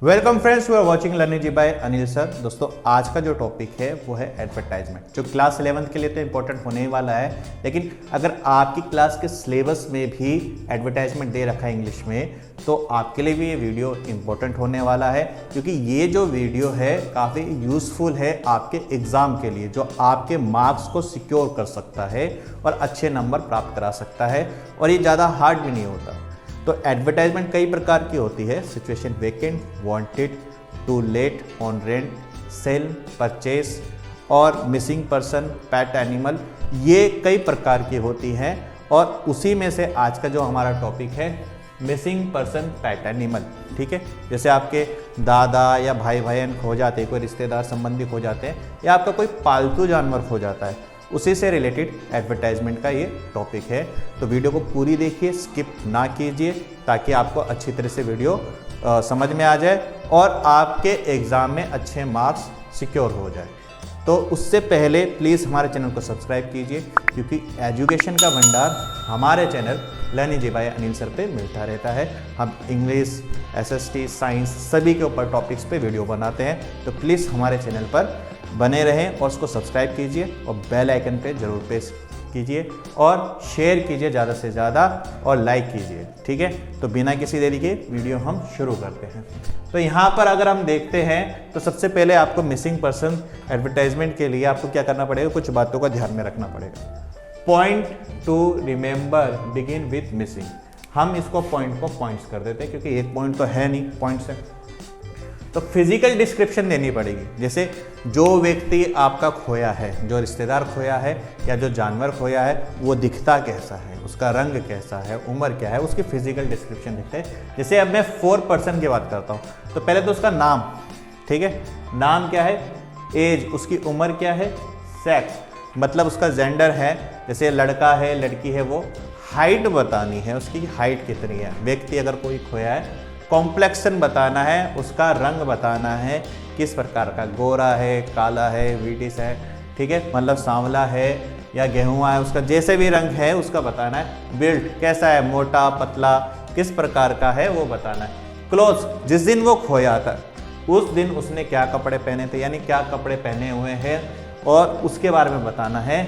Welcome friends, you are watching learning जी by Anil sir. दोस्तों, आज का जो टॉपिक है वो है एडवर्टाइजमेंट, जो क्लास 11th के लिए तो इंपॉर्टेंट होने ही वाला है। लेकिन अगर आपकी क्लास के सिलेबस में भी एडवर्टाइजमेंट दे रखा है इंग्लिश में, तो आपके लिए भी ये वीडियो इंपॉर्टेंट होने वाला है, क्योंकि ये जो वीडियो है काफ़ी यूज़फुल है आपके एग्ज़ाम के लिए, जो आपके मार्क्स को सिक्योर कर सकता है और अच्छे नंबर प्राप्त करा सकता है, और ये ज़्यादा हार्ड भी नहीं होता। तो एडवर्टाइजमेंट कई प्रकार की होती है: situation vacant, wanted, to let, on rent, sale, purchase और मिसिंग पर्सन, पेट एनिमल। ये कई प्रकार की होती हैं, और उसी में से आज का जो हमारा टॉपिक है मिसिंग पर्सन पेट एनिमल। ठीक है, जैसे आपके दादा या भाई बहन खो जाते हैं, कोई रिश्तेदार संबंधी खो जाते हैं, या आपका कोई पालतू जानवर खो जाता है, उसी से रिलेटेड एडवर्टाइजमेंट का ये टॉपिक है। तो वीडियो को पूरी देखिए, स्किप ना कीजिए, ताकि आपको अच्छी तरह से वीडियो समझ में आ जाए और आपके एग्ज़ाम में अच्छे मार्क्स सिक्योर हो जाए। तो उससे पहले प्लीज़ हमारे चैनल को सब्सक्राइब कीजिए, क्योंकि एजुकेशन का भंडार हमारे चैनल लर्निंग जी बाय अनिल सर पे मिलता रहता है। हम इंग्लिश, एसएसटी, साइंस सभी के ऊपर टॉपिक्स पे वीडियो बनाते हैं। तो प्लीज़ हमारे चैनल पर बने रहें और उसको सब्सक्राइब कीजिए और बेल आइकन पे ज़रूर प्रेस कीजिए और शेयर कीजिए ज़्यादा से ज़्यादा, और लाइक कीजिए। ठीक है, तो बिना किसी देरी के वीडियो हम शुरू करते हैं। तो यहाँ पर अगर हम देखते हैं तो सबसे पहले आपको मिसिंग पर्सन एडवर्टाइजमेंट के लिए आपको क्या करना पड़ेगा, कुछ बातों का ध्यान में रखना पड़ेगा। Point two remember begin with missing. हम इसको पॉइंट को पॉइंट्स कर देते हैं, क्योंकि एक पॉइंट तो है नहीं, पॉइंट्स है। तो फिजिकल डिस्क्रिप्शन देनी पड़ेगी, जैसे जो व्यक्ति आपका खोया है, जो रिश्तेदार खोया है या जो जानवर खोया है, वो दिखता कैसा है, उसका रंग कैसा है, उम्र क्या है, उसकी फिजिकल डिस्क्रिप्शन लिखते हैं। जैसे अब मैं 4 पर्सन की बात करता हूँ, तो पहले तो उसका नाम, ठीक है, नाम क्या है, एज, उसकी उम्र क्या है, सेक्स मतलब उसका जेंडर है, जैसे लड़का है लड़की है, वो हाइट बतानी है, उसकी हाइट कितनी है, व्यक्ति अगर कोई खोया है, कॉम्प्लेक्सन बताना है, उसका रंग बताना है, किस प्रकार का, गोरा है, काला है, व्हीटिश है, ठीक है, मतलब सांवला है या गेहुआ है, उसका जैसे भी रंग है उसका बताना है। बिल्ड कैसा है, मोटा पतला, किस प्रकार का है वो बताना है। क्लोथ्स, जिस दिन वो खोया था उस दिन उसने क्या कपड़े पहने थे, यानी क्या कपड़े पहने हुए हैं, और उसके बारे में बताना है।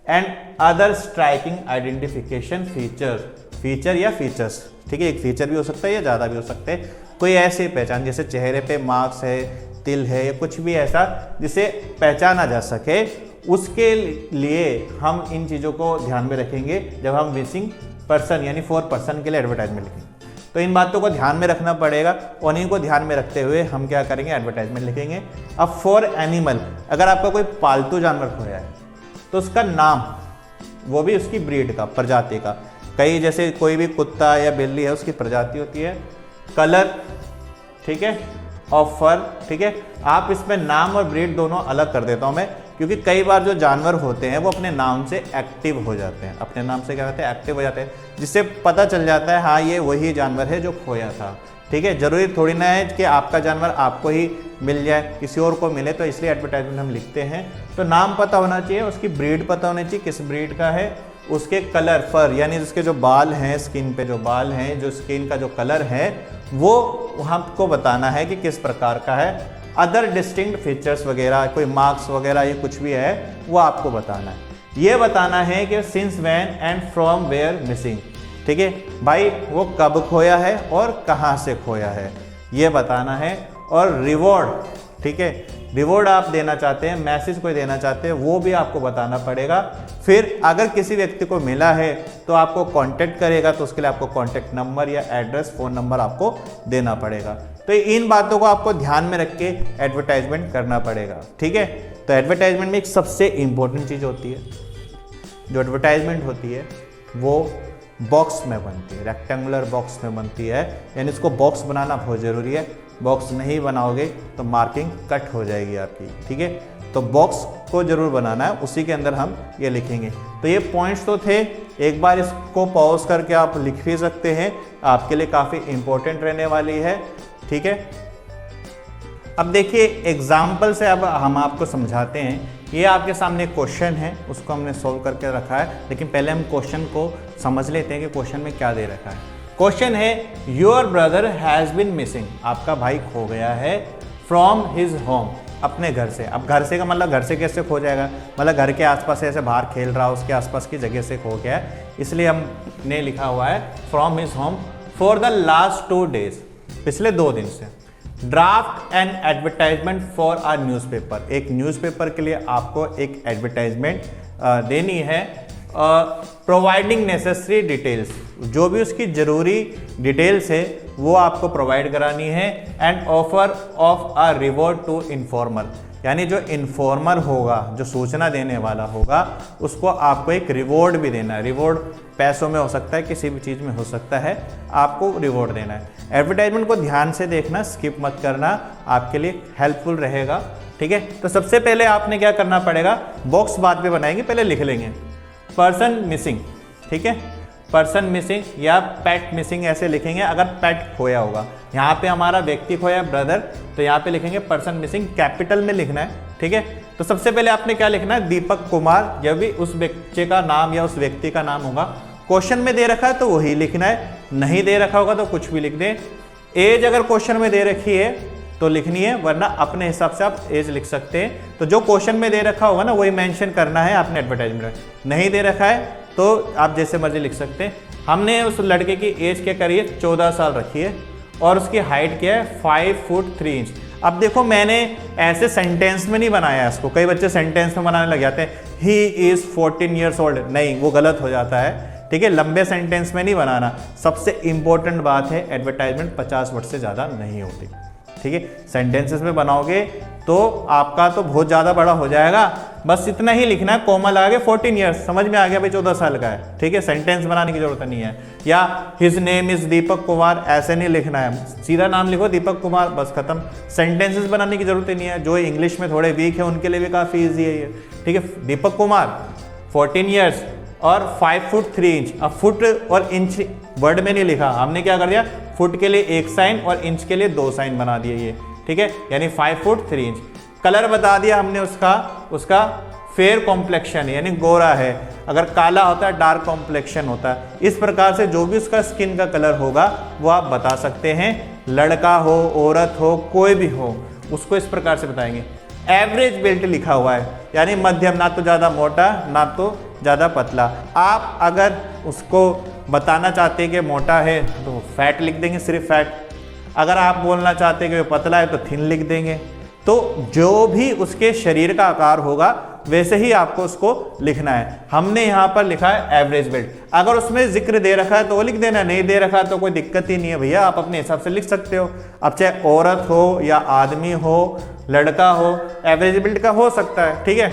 And other striking identification features, feature या फीचर्स, ठीक है, एक फीचर भी हो सकता है या ज़्यादा भी हो सकते हैं। कोई ऐसी पहचान, जैसे चेहरे पे मार्क्स है, तिल है, या कुछ भी ऐसा जिसे पहचाना जा सके, उसके लिए हम इन चीज़ों को ध्यान में रखेंगे जब हम मिसिंग पर्सन यानी 4 पर्सन के लिए एडवर्टाइजमेंट लिखेंगे। तो इन बातों को ध्यान में रखना पड़ेगा, और इनको ध्यान में रखते हुए हम क्या करेंगे, एडवर्टाइजमेंट लिखेंगे। अब फॉर एनिमल, अगर आपका कोई पालतू जानवर खोया है तो उसका नाम, वो भी उसकी ब्रीड का, प्रजाति का, कई जैसे कोई भी कुत्ता या बिल्ली है उसकी प्रजाति होती है। कलर, ठीक है, और फर, ठीक है। आप इसमें नाम और ब्रीड दोनों अलग कर देता हूं मैं, क्योंकि कई बार जो जानवर होते हैं वो अपने नाम से एक्टिव हो जाते हैं, अपने नाम से क्या कहते हैं, एक्टिव हो जाते हैं, जिससे पता चल जाता है हाँ ये वही जानवर है जो खोया था। ठीक है, जरूरी थोड़ी ना है कि आपका जानवर आपको ही मिल जाए, किसी और को मिले, तो इसलिए एडवर्टाइजमेंट हम लिखते हैं। तो नाम पता होना चाहिए, उसकी ब्रीड पता होनी चाहिए, किस ब्रीड का है, उसके कलर, फर यानी उसके जो बाल हैं, स्किन पे जो बाल हैं, जो स्किन का जो कलर है वो हमको बताना है कि किस प्रकार का है। अदर डिस्टिंक्ट फीचर्स वगैरह, कोई मार्क्स वगैरह, ये कुछ भी है वो आपको बताना है। ये बताना है कि since when and from where missing, ठीक है भाई, वो कब खोया है और कहाँ से खोया है, ये बताना है। और रिवॉर्ड, ठीक है, रिवॉर्ड आप देना चाहते हैं, मैसेज कोई देना चाहते हैं, वो भी आपको बताना पड़ेगा। फिर अगर किसी व्यक्ति को मिला है तो आपको कांटेक्ट करेगा, तो उसके लिए आपको कांटेक्ट नंबर या एड्रेस, फ़ोन नंबर आपको देना पड़ेगा। तो इन बातों को आपको ध्यान में रख के एडवर्टाइजमेंट करना पड़ेगा। ठीक है, तो एडवर्टाइजमेंट में एक सबसे इम्पोर्टेंट चीज़ होती है, जो एडवर्टाइजमेंट होती है वो बॉक्स में बनती है, रेक्टेंगुलर बॉक्स में बनती है, यानी इसको बॉक्स बनाना बहुत ज़रूरी है। बॉक्स नहीं बनाओगे तो मार्किंग कट हो जाएगी आपकी। ठीक है, तो बॉक्स को जरूर बनाना है, उसी के अंदर हम ये लिखेंगे। तो ये पॉइंट्स तो थे, एक बार इसको पॉज करके आप लिख भी सकते हैं, आपके लिए काफ़ी इंपॉर्टेंट रहने वाली है। ठीक है, अब देखिए एग्जाम्पल से अब हम आपको समझाते हैं। ये आपके सामने क्वेश्चन है, उसको हमने सोल्व करके रखा है, लेकिन पहले हम क्वेश्चन को समझ लेते हैं कि क्वेश्चन में क्या दे रखा है। क्वेश्चन है your brother has been missing, आपका भाई खो गया है फ्रॉम हिज होम, अपने घर से। अब घर से का मतलब घर से कैसे खो जाएगा, मतलब घर के आसपास ऐसे बाहर खेल रहा है, उसके आसपास की जगह से खो गया है, इसलिए हमने लिखा हुआ है from his home for the last 2 days, पिछले 2 दिन से। Draft an advertisement for our newspaper, एक न्यूज़पेपर के लिए आपको एक एडवर्टाइजमेंट देनी है, प्रोवाइडिंग नेसेसरी डिटेल्स, जो भी उसकी ज़रूरी डिटेल्स है वो आपको प्रोवाइड करानी है, and offer of a reward to informer, यानी जो इन्फॉर्मर होगा, जो सूचना देने वाला होगा, उसको आपको एक रिवॉर्ड भी देना है। रिवॉर्ड पैसों में हो सकता है, किसी भी चीज़ में हो सकता है, आपको रिवॉर्ड देना है। एडवर्टाइजमेंट को ध्यान से देखना, स्किप मत करना, आपके लिए हेल्पफुल रहेगा। ठीक है, तो सबसे पहले आपने क्या करना पड़ेगा, बॉक्स बाद में बनाएंगे, पहले लिख लेंगे पर्सन मिसिंग। ठीक है, पर्सन मिसिंग या पेट मिसिंग ऐसे लिखेंगे अगर पेट खोया होगा। यहाँ पे हमारा व्यक्ति खोया ब्रदर, तो यहाँ पे लिखेंगे पर्सन मिसिंग, कैपिटल में लिखना है। ठीक है, तो सबसे पहले आपने क्या लिखना है, दीपक कुमार, जब भी उस बच्चे का नाम या उस व्यक्ति का नाम होगा, क्वेश्चन में दे रखा है तो वही लिखना है, नहीं दे रखा होगा तो कुछ भी लिख दें। एज अगर क्वेश्चन में दे रखी है तो लिखनी है, वरना अपने हिसाब से आप एज लिख सकते हैं। तो जो क्वेश्चन में दे रखा होगा ना वही मेंशन करना है आपने एडवर्टाइजमेंट में, नहीं दे रखा है तो आप जैसे मर्जी लिख सकते हैं। हमने उस लड़के की एज क्या करी है, 14 साल रखी है, और उसकी हाइट क्या है, 5 फुट 3 इंच। अब देखो मैंने ऐसे सेंटेंस में नहीं बनाया इसको, कई बच्चे सेंटेंस में बनाने लग जाते हैं, ही इज़ 14 ईयर्स ओल्ड, नहीं वो गलत हो जाता है। ठीक है, लंबे सेंटेंस में नहीं बनाना। सबसे इंपॉर्टेंट बात है एडवर्टाइजमेंट 50 वर्ड से ज़्यादा नहीं होती। ठीक है, सेंटेंसेस में बनाओगे तो आपका तो बहुत ज़्यादा बड़ा हो जाएगा, बस इतना ही लिखना है, कोमा लगा के 14 ईयर्स, समझ में आ गया भाई 14 साल का है। ठीक है, सेंटेंस बनाने की जरूरत नहीं है। या his name is Deepak Kumar, ऐसे नहीं लिखना है, सीधा नाम लिखो दीपक कुमार, बस खत्म। सेंटेंसेस बनाने की जरूरत ही नहीं है। जो इंग्लिश में थोड़े वीक है उनके लिए भी काफ़ी ईजी है ये। ठीक है, दीपक कुमार 14 ईयर्स और 5 फुट 3 इंच। अब फुट और इंच वर्ड में नहीं लिखा, हमने क्या कर दिया, फुट के लिए 1 साइन और इंच के लिए 2 साइन बना दिए ये। ठीक है, यानी 5 फुट 3 इंच। कलर बता दिया हमने उसका फेयर कॉम्प्लेक्शन यानी गोरा है, अगर काला होता है डार्क कॉम्प्लेक्शन होता है। इस प्रकार से जो भी उसका स्किन का कलर होगा वो आप बता सकते हैं, लड़का हो औरत हो कोई भी हो उसको इस प्रकार से बताएंगे। एवरेज बिल्ट लिखा हुआ है, यानी मध्यम, ना तो ज़्यादा मोटा ना तो ज़्यादा पतला। आप अगर उसको बताना चाहते हैं कि मोटा है तो फैट लिख देंगे, सिर्फ फैट। अगर आप बोलना चाहते हैं कि वो पतला है तो थिन लिख देंगे। तो जो भी उसके शरीर का आकार होगा वैसे ही आपको उसको लिखना है। हमने यहाँ पर लिखा है एवरेज बिल्ड। अगर उसमें जिक्र दे रखा है तो वो लिख देना, नहीं दे रखा है तो कोई दिक्कत ही नहीं है भैया, आप अपने हिसाब से लिख सकते हो। अब चाहे औरत हो या आदमी हो, लड़का हो, एवरेज बिल्ड का हो सकता है। ठीक है,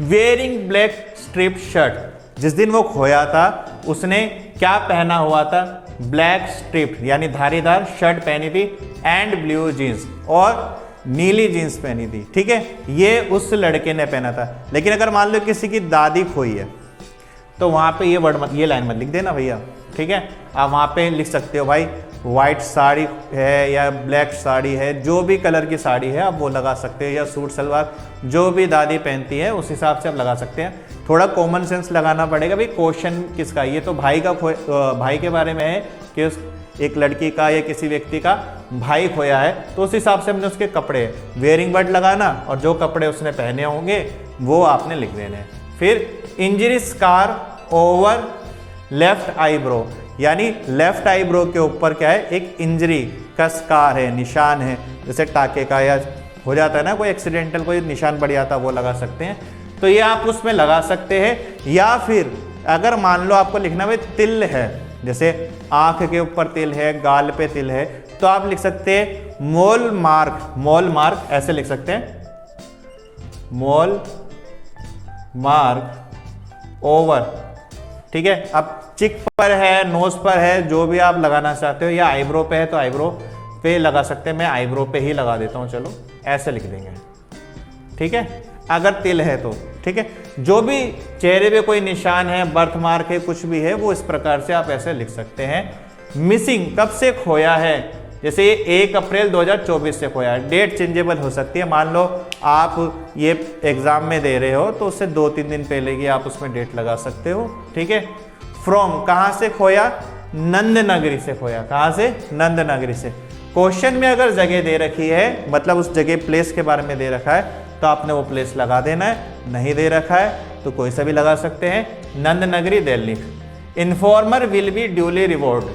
वेयरिंग ब्लैक स्ट्रिप शर्ट, जिस दिन वो खोया था उसने क्या पहना हुआ था, ब्लैक स्ट्रिप यानी धारीदार शर्ट पहनी थी, एंड ब्लू जीन्स, और नीली जीन्स पहनी थी। ठीक है, ये उस लड़के ने पहना था। लेकिन अगर मान लो किसी की दादी खोई है तो वहाँ पे ये वर्ड मत, ये लाइन मत लिख देना भैया। ठीक है, आप वहाँ पे लिख सकते हो भाई वाइट साड़ी है या ब्लैक साड़ी है, जो भी कलर की साड़ी है आप वो लगा सकते हो, या सूट सलवार जो भी दादी पहनती है उस हिसाब से आप लगा सकते हैं। थोड़ा कॉमन सेंस लगाना पड़ेगा भाई, क्वेश्चन किसका, ये तो भाई का भाई के बारे में है कि एक लड़की का या किसी व्यक्ति का भाई खोया है, तो उस हिसाब से हमने उसके कपड़े वेयरिंग वर्ड लगाना और जो कपड़े उसने पहने होंगे वो आपने लिख देने हैं। फिर injury scar over left eyebrow, यानी लेफ्ट आईब्रो के ऊपर क्या है, एक इंजरी का स्कार है, निशान है, जैसे टाके का या हो जाता है ना कोई एक्सीडेंटल कोई निशान पड़ जाता है वो लगा सकते हैं। तो ये आप उसमें लगा सकते हैं। या फिर अगर मान लो आपको लिखना है तिल है, जैसे आंख के ऊपर तिल है, गाल पे तिल है, तो आप लिख सकते हैं मोल मार्क, मोल मार्क ऐसे लिख सकते हैं, मोल मार्क ओवर। ठीक है, अब चिक पर है, नोज पर है, जो भी आप लगाना चाहते हो, या आईब्रो पे है तो आईब्रो पे लगा सकते हैं। मैं आईब्रो पे ही लगा देता हूँ, चलो ऐसे लिख देंगे। ठीक है, अगर तिल है तो ठीक है, जो भी चेहरे पे कोई निशान है, बर्थ मार्क है, कुछ भी है, वो इस प्रकार से आप ऐसे लिख सकते हैं। मिसिंग कब से खोया है, जैसे ये 1 अप्रैल 2024 से खोया है, डेट चेंजेबल हो सकती है। मान लो आप ये एग्जाम में दे रहे हो तो उससे 2-3 दिन पहले की आप उसमें डेट लगा सकते हो। ठीक है, फ्रॉम कहाँ से खोया, नंद नगरी से खोया। कहाँ से? नंद नगरी से। क्वेश्चन में अगर जगह दे रखी है, मतलब उस जगह प्लेस के बारे में दे रखा है, तो आपने वो प्लेस लगा देना है। नहीं दे रखा है तो कोई सा भी लगा सकते हैं। नंद नगरी Delhi. Informer will be duly reward.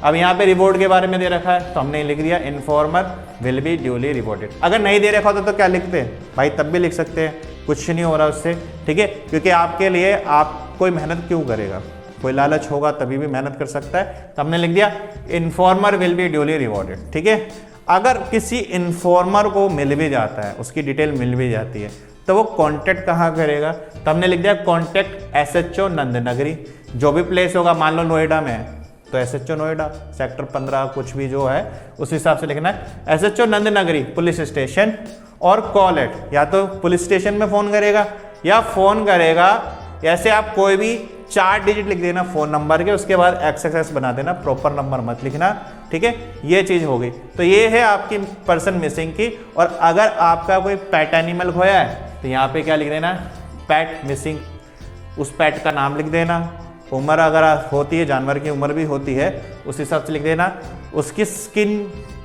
अब यहाँ पे रिवॉर्ड के बारे में दे रखा है तो हमने लिख दिया informer will be duly rewarded. अगर नहीं दे रखा होता तो क्या लिखते हैं भाई? तब भी लिख सकते हैं, कुछ नहीं हो रहा उससे, ठीक है। क्योंकि आपके लिए आप कोई मेहनत क्यों करेगा, कोई लालच होगा तभी भी मेहनत कर सकता है। तो हमने लिख दिया informer will be duly rewarded, ठीक है। अगर किसी इन्फॉर्मर को मिल भी जाता है, उसकी डिटेल मिल भी जाती है, तो वो कांटेक्ट कहाँ करेगा? तो हमने लिख दिया कांटेक्ट SHO नंद नगरी। जो भी प्लेस होगा, मान लो नोएडा में है तो SHO नोएडा, सेक्टर 15 कुछ भी जो है उस हिसाब से लिखना है। SHO नंद नगरी पुलिस स्टेशन और कॉल एट, या तो पुलिस स्टेशन में फ़ोन करेगा या फ़ोन करेगा, ऐसे आप कोई भी 4 डिजिट लिख देना फ़ोन नंबर के, उसके बाद XXX बना देना, प्रॉपर नंबर मत लिखना, ठीक है। ये चीज़ होगी। तो ये है आपकी पर्सन मिसिंग की। और अगर आपका कोई पेट एनिमल खोया है तो यहाँ पे क्या लिख देना? पेट मिसिंग। उस पेट का नाम लिख देना, उम्र अगर होती है, जानवर की उम्र भी होती है, उस हिसाब से लिख देना। उसकी स्किन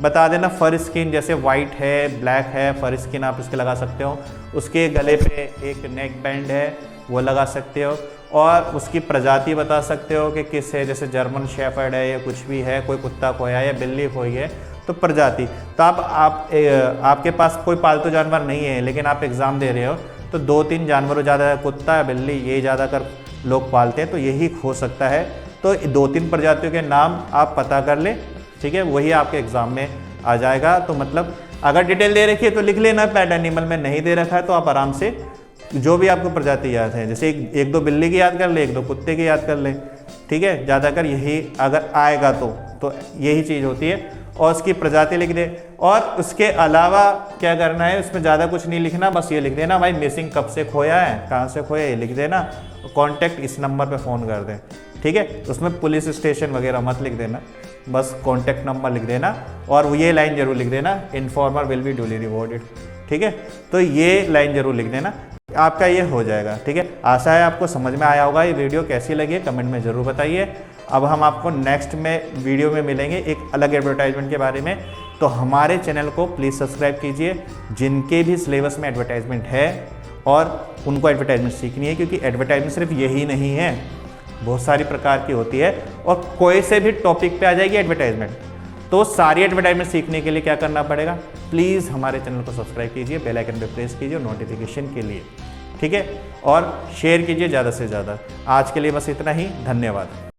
बता देना, फर स्किन, जैसे वाइट है, ब्लैक है, फर स्किन आप इसके लगा सकते हो। उसके गले पे एक नेक बैंड है, वो लगा सकते हो। और उसकी प्रजाति बता सकते हो कि किस है, जैसे जर्मन शेफर्ड है या कुछ भी है, कोई कुत्ता खोया है या बिल्ली खोई है तो प्रजाति। तो आपके पास कोई पालतू जानवर नहीं है लेकिन आप एग्ज़ाम दे रहे हो, तो 2-3 जानवरों ज़्यादा, कुत्ता बिल्ली ये ज़्यादातर लोग पालते हैं, तो यही हो सकता है। तो 2-3 प्रजातियों के नाम आप पता कर लें, ठीक है, वही आपके एग्ज़ाम में आ जाएगा। तो मतलब अगर डिटेल दे रखी है तो लिख लेना पेट एनिमल में, नहीं दे रखा है तो आप आराम से जो भी आपको प्रजाति याद है, जैसे एक दो बिल्ली की याद कर ले, 1-2 कुत्ते की याद कर ले, ठीक है। ज़्यादातर यही अगर आएगा तो यही चीज़ होती है। और उसकी प्रजाति लिख दे। और उसके अलावा क्या करना है, उसमें ज़्यादा कुछ नहीं लिखना, बस ये लिख देना भाई मिसिंग कब से खोया है, कहाँ से खोया, ये लिख देना। कॉन्टैक्ट इस नंबर पे फ़ोन कर दें, ठीक है। उसमें पुलिस स्टेशन वगैरह मत लिख देना, बस कॉन्टैक्ट नंबर लिख देना। और ये लाइन जरूर लिख देना, informer will be duly rewarded, ठीक है। तो ये लाइन जरूर लिख देना, आपका ये हो जाएगा, ठीक है। आशा है आपको समझ में आया होगा। ये वीडियो कैसी लगी कमेंट में ज़रूर बताइए। अब हम आपको नेक्स्ट में वीडियो में मिलेंगे एक अलग एडवर्टाइजमेंट के बारे में। तो हमारे चैनल को प्लीज़ सब्सक्राइब कीजिए, जिनके भी सिलेबस में एडवर्टाइजमेंट है और उनको एडवर्टाइजमेंट सीखनी है, क्योंकि एडवर्टाइजमेंट सिर्फ यही नहीं है, बहुत सारी प्रकार की होती है और कोई से भी टॉपिक पे आ जाएगी एडवर्टाइजमेंट। तो सारी एडवर्टाइजमेंट सीखने के लिए क्या करना पड़ेगा? प्लीज़ हमारे चैनल को सब्सक्राइब कीजिए, बेल आइकन पे प्रेस कीजिए नोटिफिकेशन के लिए, ठीक है। और शेयर कीजिए ज़्यादा से ज़्यादा। आज के लिए बस इतना ही, धन्यवाद।